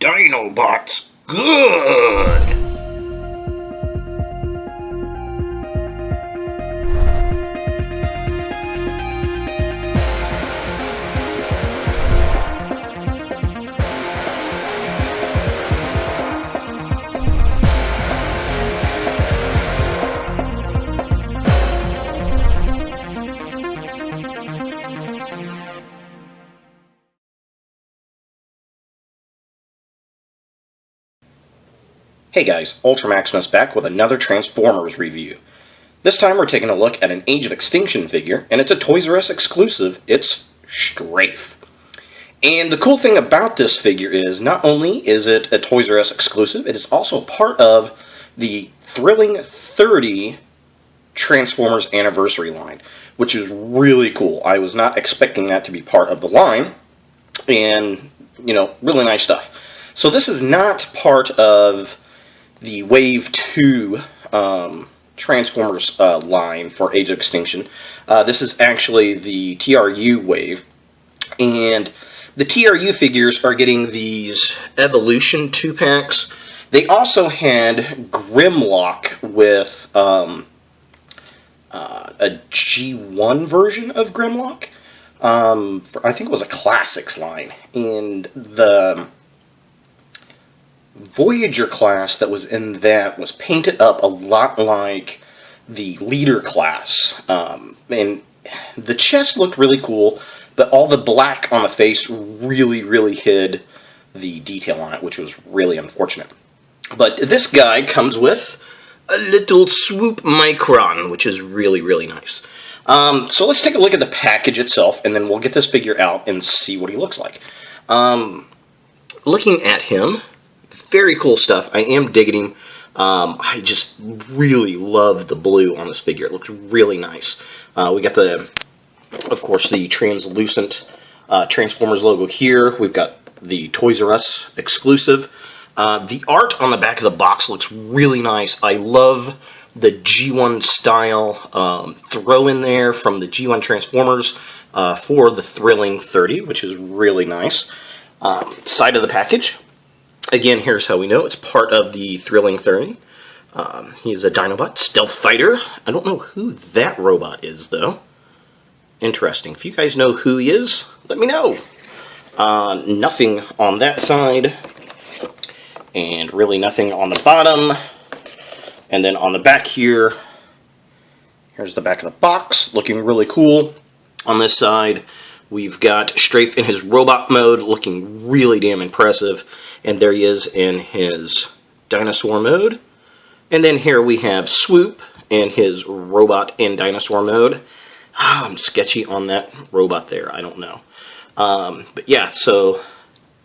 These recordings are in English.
Dinobot's good! Hey guys, Ultra Maximus back with another Transformers review. This time we're taking a look at an Age of Extinction figure, and it's a Toys R Us exclusive. It's Strafe. And the cool thing about this figure is, not only is it a Toys R Us exclusive, it is also part of the Thrilling 30 Transformers Anniversary line, which is really cool. I was not expecting that to be part of the line, and, you know, really nice stuff. So this is not part of the Wave 2 Transformers line for Age of Extinction. This is actually the TRU wave, and the TRU figures are getting these Evolution 2-packs. They also had Grimlock with a G1 version of Grimlock. I think it was a Classics line, and the Voyager class that was in that was painted up a lot like the Leader class, and the chest looked really cool, but all the black on the face really hid the detail on it, which was really unfortunate. But this guy comes with a little swoop micron, which is really nice. So let's take a look at the package itself, and then we'll get this figure out and see what he looks like. Looking at him, very cool stuff. I am digging him. I just really love the blue on this figure. It looks really nice. We got of course, the translucent Transformers logo here. We've got the Toys R Us exclusive. The art on the back of the box looks really nice. I love the G1 style throw in there from the G1 Transformers for the Thrilling 30, which is really nice. Side of the package. Again, here's how we know it's part of the Thrilling 30. He's a Dinobot stealth fighter. I don't know who that robot is, though. Interesting. If you guys know who he is, let me know. Nothing on that side. And really nothing on the bottom. And then on the back here, here's the back of the box, looking really cool. On this side, we've got Strafe in his robot mode, looking really damn impressive. And there he is in his dinosaur mode. And then here we have Swoop in his robot and dinosaur mode. I'm sketchy on that robot there, I don't know. But yeah, so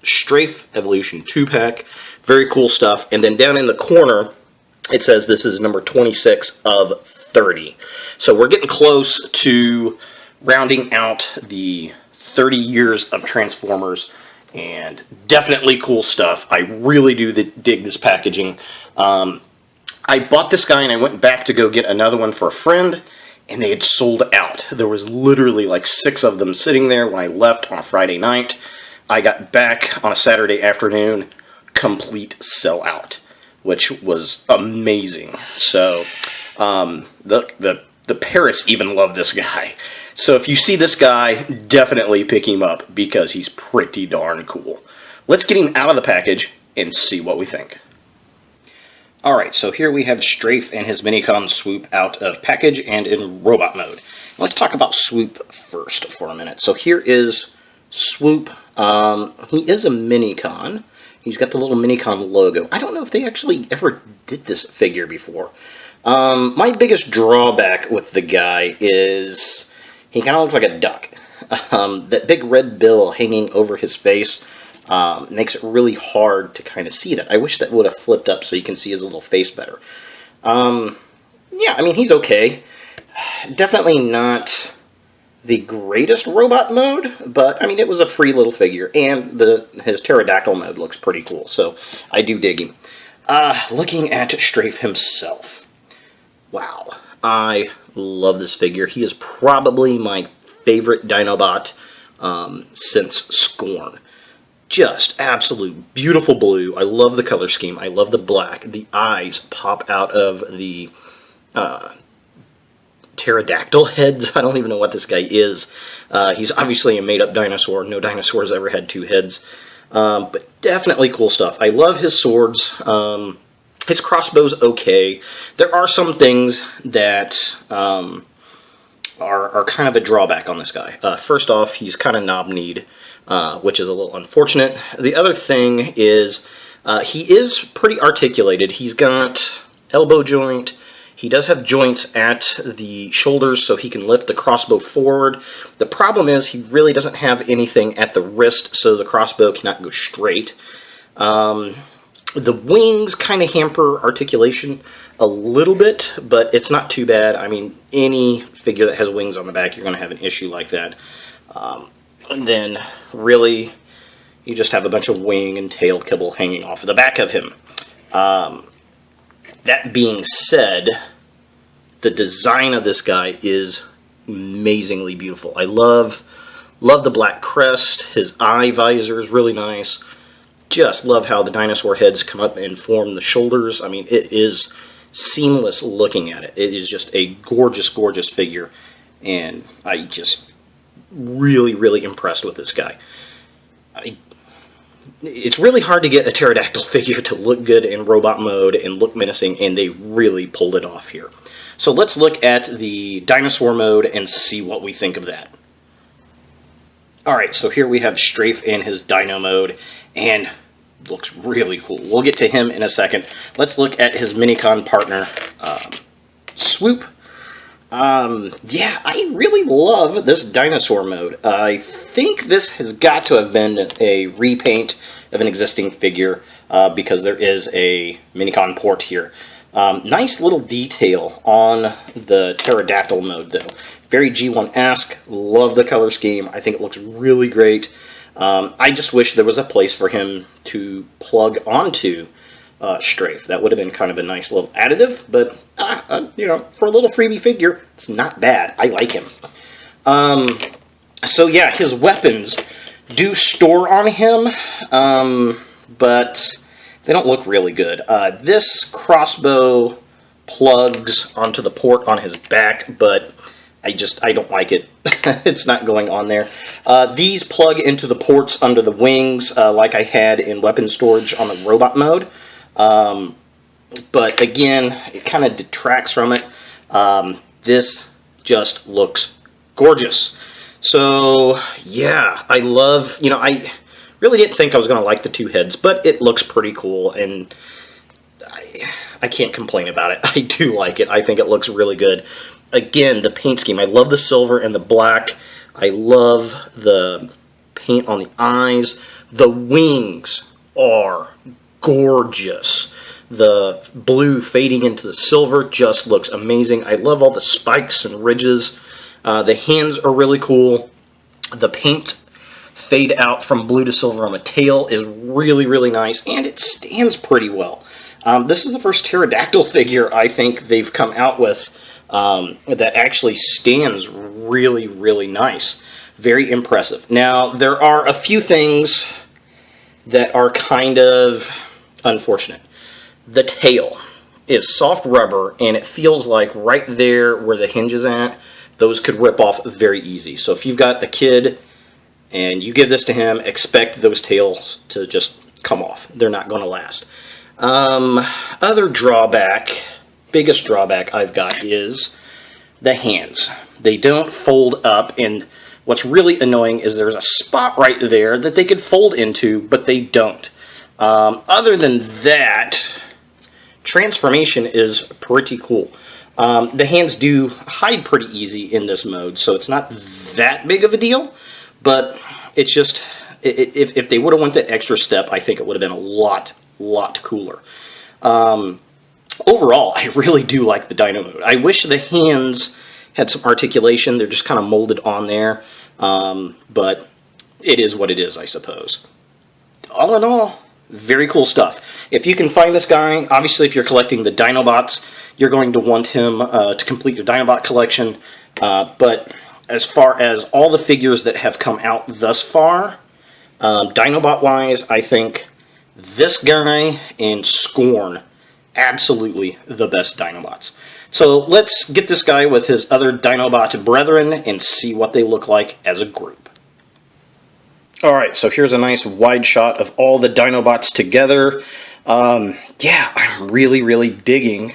Strafe Evolution 2-pack, very cool stuff. And then down in the corner, it says this is number 26 of 30. So we're getting close to rounding out the 30 years of Transformers, and definitely cool stuff. I really do dig this packaging. I bought this guy and I went back to go get another one for a friend, and they had sold out. There was literally like 6 of them sitting there when I left on a Friday night. I got back on a Saturday afternoon, complete sellout, which was amazing. So the parrots even love this guy. So if you see this guy, definitely pick him up because he's pretty darn cool. Let's get him out of the package and see what we think. Alright, so here we have Strafe and his Minicon Swoop out of package and in robot mode. Let's talk about Swoop first for a minute. So here is Swoop. He is a Minicon. He's got the little Minicon logo. I don't know if they actually ever did this figure before. My biggest drawback with the guy is he kind of looks like a duck. That big red bill hanging over his face makes it really hard to kind of see that. I wish that would have flipped up so you can see his little face better. Yeah, I mean, he's okay. Definitely not the greatest robot mode, but I mean, it was a free little figure, and his pterodactyl mode looks pretty cool, so I do dig him. Looking at Strafe himself, wow, I love this figure. He is probably my favorite Dinobot since Scorn. just absolute beautiful blue. I love the color scheme. I love the black. The eyes pop out of the pterodactyl heads. I don't even know what this guy is. He's obviously a made-up dinosaur. No dinosaurs ever had two heads. But definitely cool stuff. I love his swords. His crossbow's okay. There are some things that are kind of a drawback on this guy. First off, he's kind of knob-kneed, which is a little unfortunate. The other thing is he is pretty articulated. He's got elbow joint. He does have joints at the shoulders so he can lift the crossbow forward. The problem is he really doesn't have anything at the wrist, so the crossbow cannot go straight. The wings kind of hamper articulation a little bit, but it's not too bad. I mean, any figure that has wings on the back, you're going to have an issue like that. And then, really, you just have a bunch of wing and tail kibble hanging off of the back of him. That being said, the design of this guy is amazingly beautiful. I love the black crest. His eye visor is really nice. Just love how the dinosaur heads come up and form the shoulders. I mean, it is seamless looking at it. It is just a gorgeous, gorgeous figure. And I just really, really impressed with this guy. It's really hard to get a pterodactyl figure to look good in robot mode and look menacing, and they really pulled it off here. So let's look at the dinosaur mode and see what we think of that. Alright, so here we have Strafe in his Dino mode, and looks really cool. We'll get to him in a second. Let's look at his Minicon partner, Swoop. Yeah, I really love this dinosaur mode. I think this has got to have been a repaint of an existing figure because there is a Minicon port here. Nice little detail on the pterodactyl mode, though. Very G1-esque. Love the color scheme. I think it looks really great. I just wish there was a place for him to plug onto Strafe. That would have been kind of a nice little additive, but you know, for a little freebie figure, it's not bad. I like him. So yeah, his weapons do store on him, but they don't look really good. This crossbow plugs onto the port on his back, but I don't like it. It's not going on there. These plug into the ports under the wings, like I had in weapon storage on the robot mode. But again, it kind of detracts from it. This just looks gorgeous. So yeah, I love, you know, I really didn't think I was going to like the two heads, but it looks pretty cool, and I can't complain about it. I do like it. I think it looks really good. Again, the paint scheme. I love the silver and the black. I love the paint on the eyes. The wings are gorgeous. The blue fading into the silver just looks amazing. I love all the spikes and ridges. The hands are really cool. The paint fade out from blue to silver on the tail is really, really nice, and it stands pretty well. This is the first pterodactyl figure I think they've come out with that actually stands really, really nice. Very impressive. Now, there are a few things that are kind of unfortunate. The tail is soft rubber, and it feels like right there where the hinge is at, those could rip off very easy. So if you've got a kid and you give this to him, expect those tails to just come off. They're not going to last. Other drawback, biggest drawback I've got is the hands. They don't fold up, and what's really annoying is there's a spot right there that they could fold into, but they don't. Other than that, transformation is pretty cool. The hands do hide pretty easy in this mode, so it's not that big of a deal, but it's just, if they would have went that extra step, I think it would have been a lot cooler. Overall, I really do like the Dino mode. I wish the hands had some articulation. They're just kind of molded on there, but it is what it is, I suppose. All in all, very cool stuff. If you can find this guy, obviously if you're collecting the Dinobots, you're going to want him to complete your Dinobot collection. But as far as all the figures that have come out thus far, Dinobot-wise, I think this guy and Scorn, absolutely the best Dinobots. So let's get this guy with his other Dinobot brethren and see what they look like as a group. Alright, so here's a nice wide shot of all the Dinobots together. Yeah, I'm really digging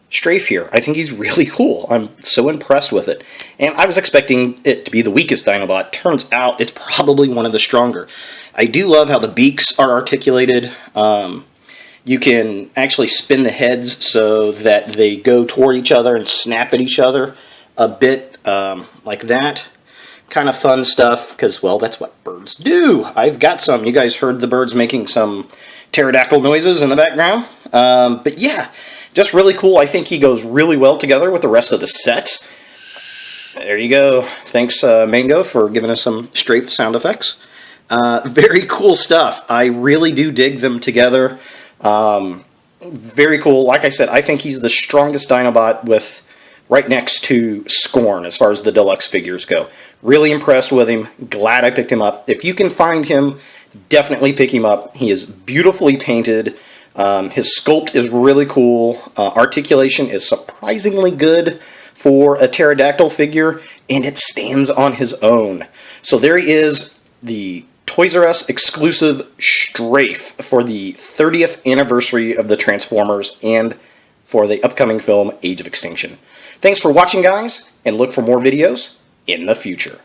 Strafe here. I think he's really cool. I'm so impressed with it. And I was expecting it to be the weakest Dinobot. Turns out it's probably one of the stronger. I do love how the beaks are articulated. You can actually spin the heads so that they go toward each other and snap at each other a bit like that. Kind of fun stuff, because, well, that's what birds do. I've got some. You guys heard the birds making some pterodactyl noises in the background. But yeah, just really cool. I think he goes really well together with the rest of the set. There you go. Thanks, Mango, for giving us some Strafe sound effects. Very cool stuff. I really do dig them together. Very cool. Like I said, I think he's the strongest Dinobot, with right next to Scorn as far as the deluxe figures go. Really impressed with him. Glad I picked him up. If you can find him, definitely pick him up. He is beautifully painted. His sculpt is really cool. Articulation is surprisingly good for a pterodactyl figure, and it stands on his own. So there he is, the Toys R Us exclusive Strafe for the 30th anniversary of the Transformers and for the upcoming film Age of Extinction. Thanks for watching, guys, and look for more videos in the future.